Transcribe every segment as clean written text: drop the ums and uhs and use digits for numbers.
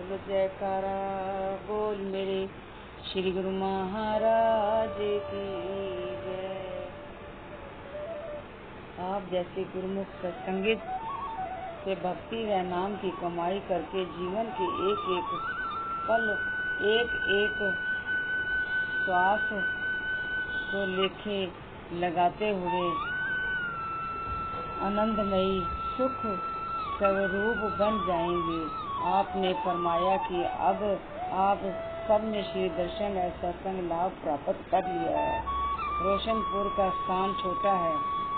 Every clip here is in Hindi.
बोल जयकारा बोल मेरे श्री गुरु महाराज की जय। आप जैसे गुरुमुख सत्संगित से भक्ति व नाम की कमाई करके जीवन के एक एक पल एक एक श्वास को लेखे लगाते हुए आनंदमयी सुख स्वरूप बन जाएंगे। आपने फरमाया कि अब आप सबने श्री दर्शन और सत्संग लाभ प्राप्त कर लिया है। रोशनपुर का स्थान छोटा है,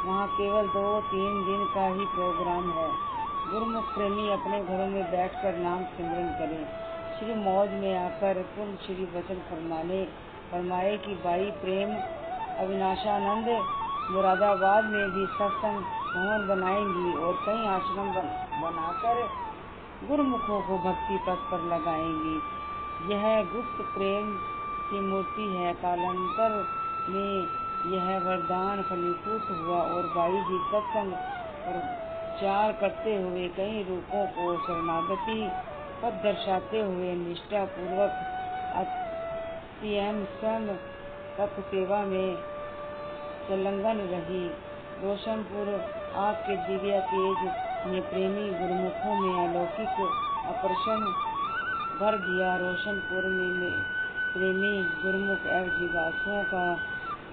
वहाँ केवल 2-3 दिन का ही प्रोग्राम है। गुरुमुख प्रेमी अपने घरों में बैठकर नाम सिमरन करें। श्री मौज में आकर पूर्ण श्री वचन फरमाए कि भाई प्रेम अविनाशानंद मुरादाबाद में भी सत्संग भवन बनाएंगी और कई आश्रम बनाकर गुरुमुखों को भक्ति पथ पर लगाएंगी। यह गुप्त प्रेम की मूर्ति है। कालांतर में यह वरदान फलीभूत हुआ और भाई जी सत्संग प्रचार करते हुए कई रूपों को शरणागति पथ दर्शाते हुए निष्ठा पूर्वक स्वयं तत्व सेवा में संलग्न रही। रोशनपुर आपके दिव्य तेज ने प्रेमी गुरुमुखों में अलौकिक आकर्षण भर दिया। रोशनपुर में प्रेमी गुरुमुख एवं जिज्ञासुओं का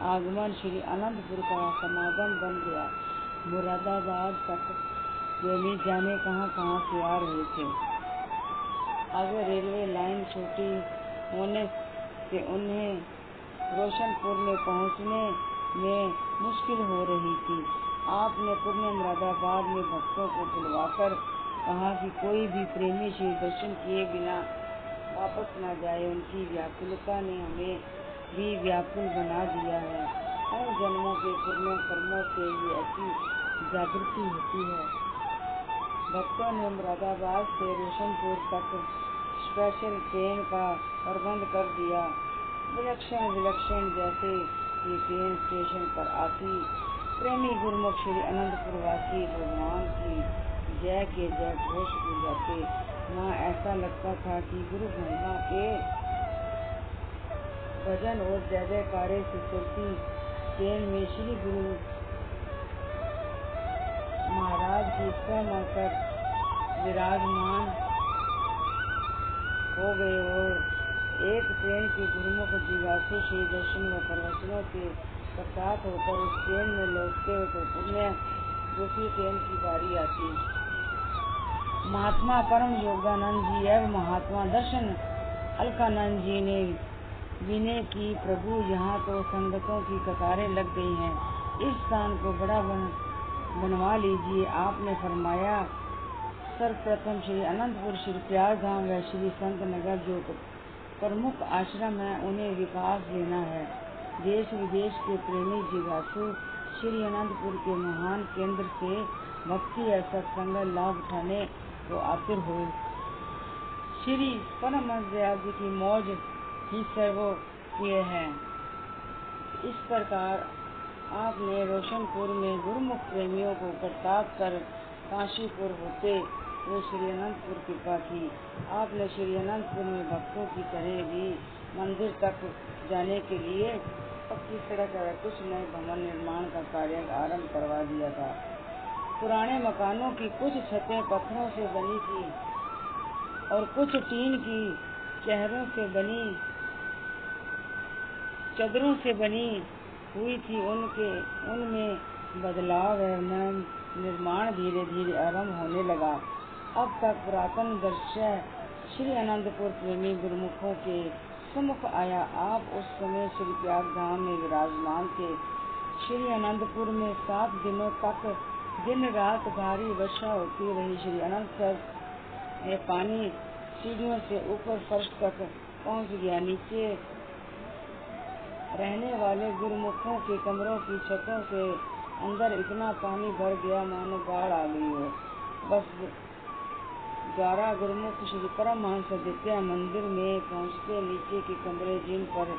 आगमन श्री अनंतपुर का समागम बन गया। मुरादाबाद तक प्रेमी जाने कहाँ से आ रहे थे। आगे रेलवे लाइन छोटी होने से उन्हें रोशनपुर में पहुंचने में मुश्किल हो रही थी। आपने पुण्य मुरादाबाद में भक्तों को बुलवाकर कहा कि कोई भी प्रेमी श्री दर्शन किए बिना वापस न जाए। उनकी व्याकुलता ने हमें भी व्याकुल बना दिया है। कई जन्मों के पुण्य कर्मों से ये ऐसी जागृति होती है। भक्तों ने मुरादाबाद से रोशनपुर तक स्पेशल ट्रेन का प्रबंध कर दिया। विलक्षण जैसे ही ट्रेन स्टेशन पर आती, प्रेमी गुरुमुख श्री अनंतपुर वासी भगवान की जय के जय घोष हो जाते। वहाँ ऐसा लगता था कि गुरु महिमा के भजन और जय जयकारे से चलती ट्रेन में श्री गुरु महाराज जी स्वयं आकर विराजमान हो गए और एक ट्रेन के गुरुमुख जिज्ञासु श्री दर्शन व प्रवचनों से प्रसाद होकर उस ट्रेन में लौटते हो तो पुण्य दूसरी ट्रेन की बारी आती। महात्मा परम योगानंद जी एवं महात्मा दर्शन अलकानंद जी ने विनय की, प्रभु यहाँ तो संगतों की कतारें लग गई हैं, इस स्थान को बड़ा बनवा लीजिए। आपने फरमाया सर्वप्रथम श्री अनंतपुर श्री प्रयागधाम व श्री संत नगर जो प्रमुख आश्रम है उन्हें विकास देना है। देश विदेश के प्रेमी जिज्ञासु श्री अनंतपुर के महान केंद्र से भक्ति और सत्संग लाभ उठाने को आतुर हुए। श्री परमहंस दयाल जी की मौज ही सर्वप्रिय है। इस प्रकार आपने रोशनपुर में गुरुमुख प्रेमियों को प्रताप कर काशीपुर होते हुए श्री अनंतपुर कृपा की। आपने श्री अनंतपुर में भक्तों की तरह भी मंदिर तक जाने के लिए पक्की सड़क और कुछ नए भवन निर्माण का कार्य आरंभ करवा दिया था। पुराने मकानों की कुछ छतें पत्थरों से बनी थी और कुछ टीन की चदरों से बनी हुई थी। उनमें बदलाव एवं निर्माण धीरे धीरे आरंभ होने लगा। अब तक पुरातन दृश्य श्री अनंतपुर प्रेमी गुरुमुखों के सम्मुख आया। आप उस समय श्री प्रयागधाम में विराजमान थे। श्री अनंतपुर में 7 दिनों तक दिन रात भारी वर्षा होती रही। श्री अनंतपुर में पानी सीढ़ियों से ऊपर फर्श तक पहुंच गया। नीचे रहने वाले गुरुमुखों के कमरों की छतों से अंदर इतना पानी भर गया मानो बाढ़ आ गई हो। बस 12 गुरुमुख श्री परमहंस विद्या मंदिर में पहुँचते नीचे के कमरे जिन पर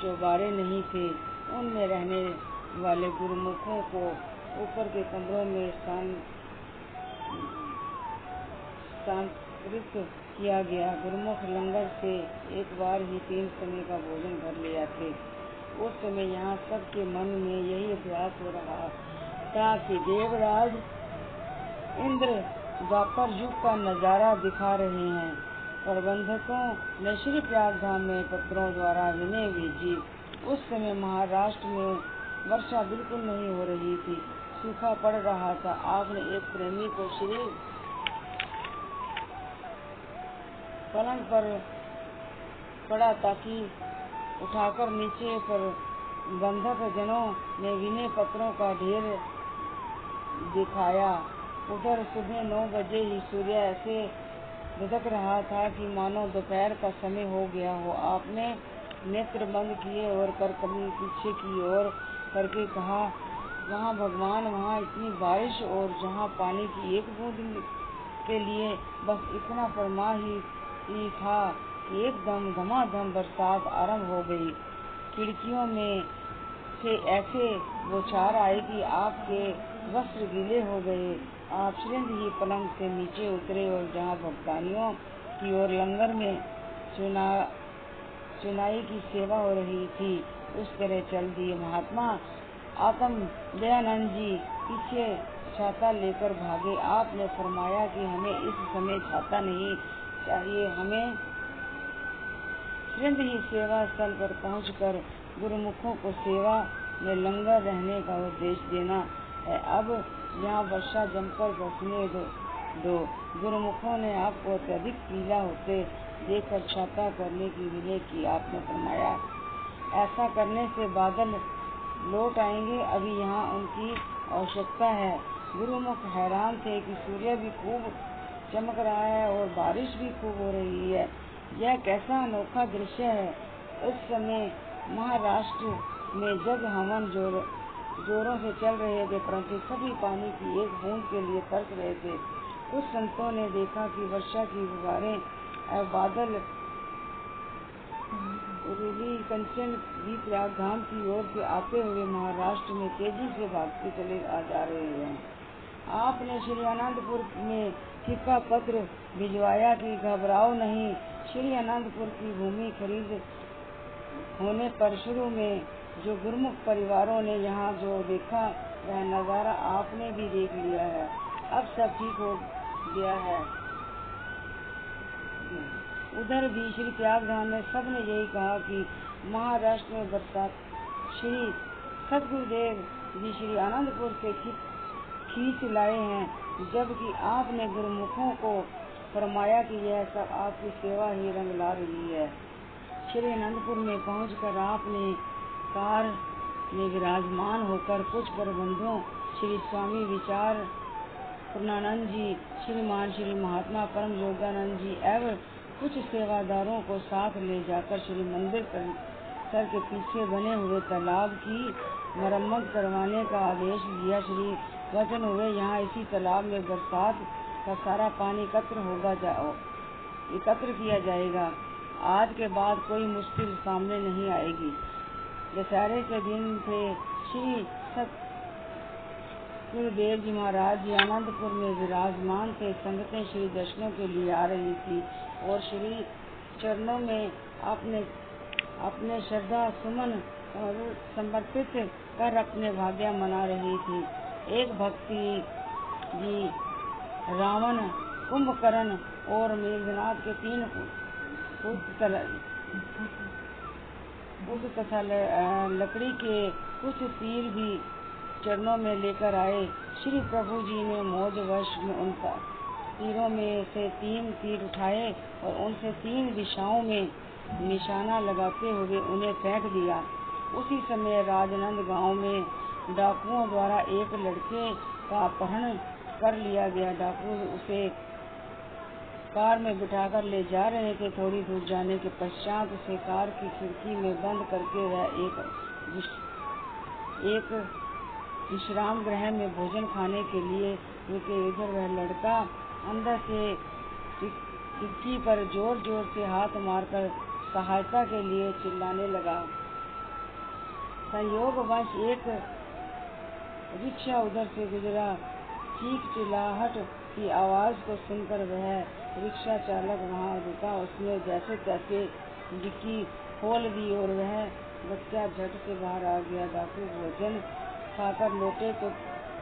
चौबारे नहीं थे, उनमें रहने वाले गुरुमुखों को ऊपर के कमरों में पुरस्कृत किया गया। गुरुमुख लंगर से एक बार ही 3 समय का भोजन कर ले जाते। उस समय यहाँ सबके मन में यही अभ्यास हो रहा था कि देवराज इंद्र द्वापर युग का नजारा दिखा रहे हैं। प्रबंधकों ने श्री प्रयागधाम में पत्रों द्वारा विनय भेजी। उस समय महाराष्ट्र में वर्षा बिल्कुल नहीं हो रही थी, सूखा पड़ रहा था। आपने एक प्रेमी को श्री पलंग पर पड़ा ताकि उठाकर नीचे पर बंधक जनों ने विनय पत्रों का ढेर दिखाया। उधर सुबह 9 बजे ही सूर्य ऐसे धधक रहा था कि मानो दोपहर का समय हो गया हो। आपने नेत्र बंद किए और कर कदम पीछे की ओर करके कहा, वहाँ भगवान, वहाँ इतनी बारिश और जहाँ पानी की एक बूंद के लिए बस इतना फरमा ही था कि एकदम धमाधम बरसात आरंभ हो गई। खिड़कियों में से ऐसे बौछार आए कि आपके वस्त्र गीले हो गए। आप तुरंत ही पलंग से नीचे उतरे और जहाँ भक्तानियों की ओर लंगर में चुनाई की सेवा हो रही थी उस तरह चल दिए। महात्मा आत्म दयानंद जी पीछे छाता लेकर भागे। आपने फरमाया कि हमें इस समय छाता नहीं चाहिए, हमें तुरंत ही सेवा स्थल पर पहुंचकर गुरुमुखों को सेवा में लंगर रहने का उपदेश देना है। अब यहाँ वर्षा जमकर बरसने दो। गुरुमुखों ने आपको अत्यधिक पीला होते देखकर छाता करने की विनय की। आपने फरमाया, ऐसा करने से बादल लौट आएंगे, अभी यहाँ उनकी आवश्यकता है। गुरुमुख हैरान थे कि सूर्य भी खूब चमक रहा है और बारिश भी खूब हो रही है। यह कैसा अनोखा दृश्य है। उस समय महाराष्ट्र में जग हवन जोरों से चल रहे थे, परंतु सभी पानी की एक बूंद के लिए तरस रहे थे। कुछ संतों ने देखा कि वर्षा की गुब्बारें और बादल रूली कंचन भी प्रयागधाम की ओर से आते हुए महाराष्ट्र में तेजी से भागते चले जा रहे हैं। आपने श्री आनंदपुर में सिक्का पत्र भिजवाया कि घबराओ नहीं। श्री आनंदपुर की भूमि खरीद होने पर शुरू में जो गुरुमुख परिवारों ने यहाँ जो देखा वह नजारा आपने भी देख लिया है। अब सब ठीक हो गया है। उधर भी श्री प्रयागधाम में सबने यही कहा कि महाराष्ट्र में बरसात श्री सदगुरुदेव जी श्री आनंदपुर से खींच लाए हैं, जबकि आपने गुरुमुखों को फरमाया कि यह सब आपकी सेवा ही रंग ला रही है। श्री आनंदपुर में पहुंचकर आपने कार में विराजमान होकर कुछ प्रबंधों श्री स्वामी विचार पूर्णानंद जी, श्रीमान श्री महात्मा परम योगानंद जी एवं कुछ सेवादारों को साथ ले जाकर श्री मंदिर परिसर के पीछे बने हुए तालाब की मरम्मत करवाने का आदेश दिया। श्री वचन हुए, यहाँ इसी तालाब में बरसात का सारा पानी एकत्र किया जाएगा। आज के बाद कोई मुश्किल सामने नहीं आएगी। दशहरे के दिन थे। श्री सतगुरुदेव जी महाराज जी आनंदपुर में विराजमान थे। संगतें श्री दर्शनों के लिए आ रही थी और श्री चरणों में अपने श्रद्धा सुमन समर्पित कर अपने भाग्य मना रही थी। एक भक्ति जी रावण, कुंभकर्ण और मेघनाथ के 3 पुत्र तथा लकड़ी के कुछ तीर भी चरणों में लेकर आए। श्री प्रभु जी ने मौजवश में उनका तीरों में से 3 तीर उठाए और उनसे 3 दिशाओं में निशाना लगाते हुए उन्हें फेंक दिया। उसी समय राजनंद गांव में डाकुओं द्वारा एक लड़के का अपहरण कर लिया गया। डाकू उसे कार में बिठाकर ले जा रहे थे। थोड़ी दूर जाने के पश्चात उसे कार की खिड़की में बंद करके वह एक विश्राम गृह में भोजन खाने के लिए रुके। इधर वह लड़का अंदर से खिड़की पर जोर जोर से हाथ मारकर सहायता के लिए चिल्लाने लगा। संयोगवश एक रिक्शा उधर से गुजरा। चीख चिल्लाहट की आवाज को सुनकर वह रिक्शा चालक वहाँ रुका। उसने जैसे तैसे डिक्की खोल दी और वह बच्चा झट से बाहर आ गया। डाकू भोजन खाकर लौटे तो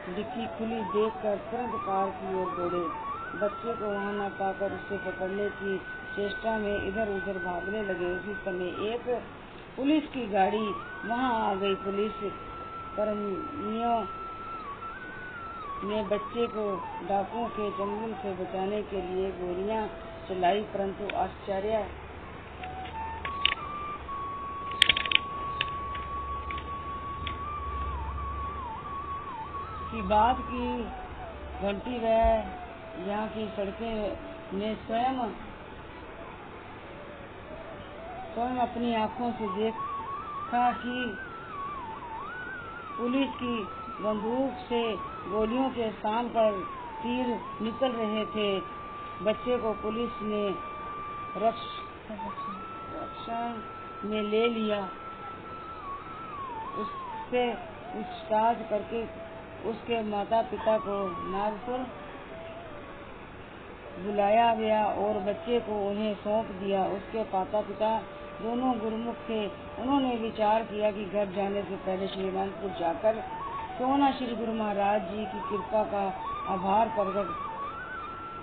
डिक्की खुली देखकर तुरंत कार की ओर दौड़े। बच्चे को वहाँ न पाकर उसे पकड़ने की चेष्टा में इधर उधर भागने लगे। उसी समय एक पुलिस की गाड़ी वहाँ आ गई। पुलिस कर्मियों ने बच्चे को डाकुओं के चंगुल से बचाने के लिए गोलियां चलाई, परंतु आश्चर्य की बात की घंटी व यहाँ की सड़कें ने स्वयं अपनी आँखों से देखा कि पुलिस की बंदूक से गोलियों के स्थान पर तीर निकल रहे थे। बच्चे को पुलिस ने रक्षण में ले लिया। उससे पूछताछ करके उसके माता पिता को नागपुर बुलाया गया और बच्चे को उन्हें सौंप दिया। उसके माता पिता दोनों गुरुमुख थे। उन्होंने विचार किया कि घर जाने से पहले श्री अनंतपुर जाकर क्यों न श्री गुरु महाराज जी की कृपा का आभार प्रकट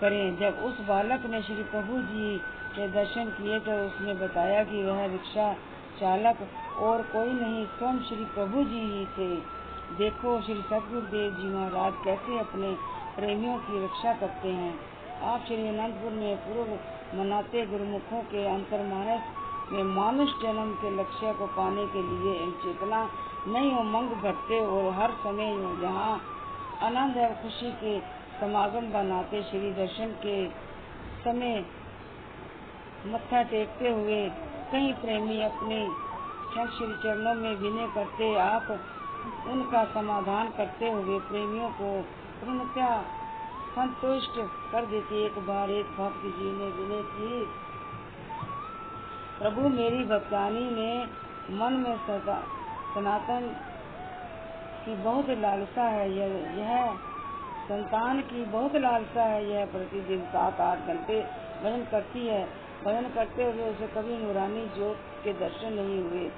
करें। जब उस बालक ने श्री प्रभु जी के दर्शन किए तो उसने बताया कि वह रिक्शा चालक और कोई नहीं, स्वयं श्री प्रभु जी ही थे। देखो श्री सद्गुरुदेव जी महाराज कैसे अपने प्रेमियों की रक्षा करते हैं। आप श्री अनंतपुर में पूर्व मनाते गुरुमुखों के अंतर्मानस में मानुष जन्म के लक्ष्य को पाने के लिए चेतना नई उमंग भरते और हर समय जहाँ आनंद और खुशी के समागम बनाते। श्री दर्शन के समय मत्था टेकते हुए कई प्रेमी अपने श्री चरणों में विनय करते। आप उनका समाधान करते हुए प्रेमियों को पूर्णतः संतुष्ट कर देते। एक बार एक भक्त जी ने विनय की, प्रभु मेरी भक्तानी में मन में सनातन की बहुत लालसा है। यह संतान की बहुत लालसा है। यह प्रतिदिन 7-8 घंटे भजन करती है। भजन करते हुए उसे कभी नूरानी ज्योत के दर्शन नहीं हुए।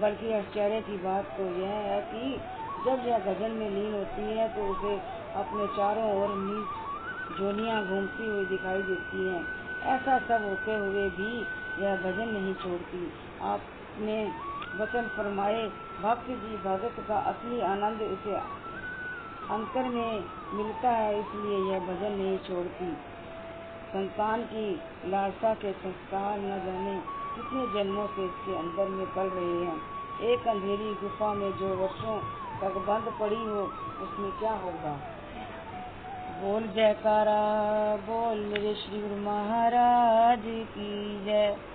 बल्कि आश्चर्य की बात तो यह है कि जब यह भजन में लीन होती है तो उसे अपने चारों ओर नीच जोनियां घूमती हुई दिखाई देती हैं। ऐसा सब होते हुए भी यह भजन नहीं छोड़ती। आपने वचन फरमाए, भक्त जी भगत का असली आनंद उसे अंतर में मिलता है, इसलिए यह भजन नहीं छोड़ती। संतान की लालसा के संस्कार न जाने कितने जन्मों से इसके अंदर में पल रहे हैं। एक अंधेरी गुफा में जो वर्षों तक बंद पड़ी हो, उसमें क्या होगा। बोल जयकारा बोल मेरे श्री गुरु महाराज की जय।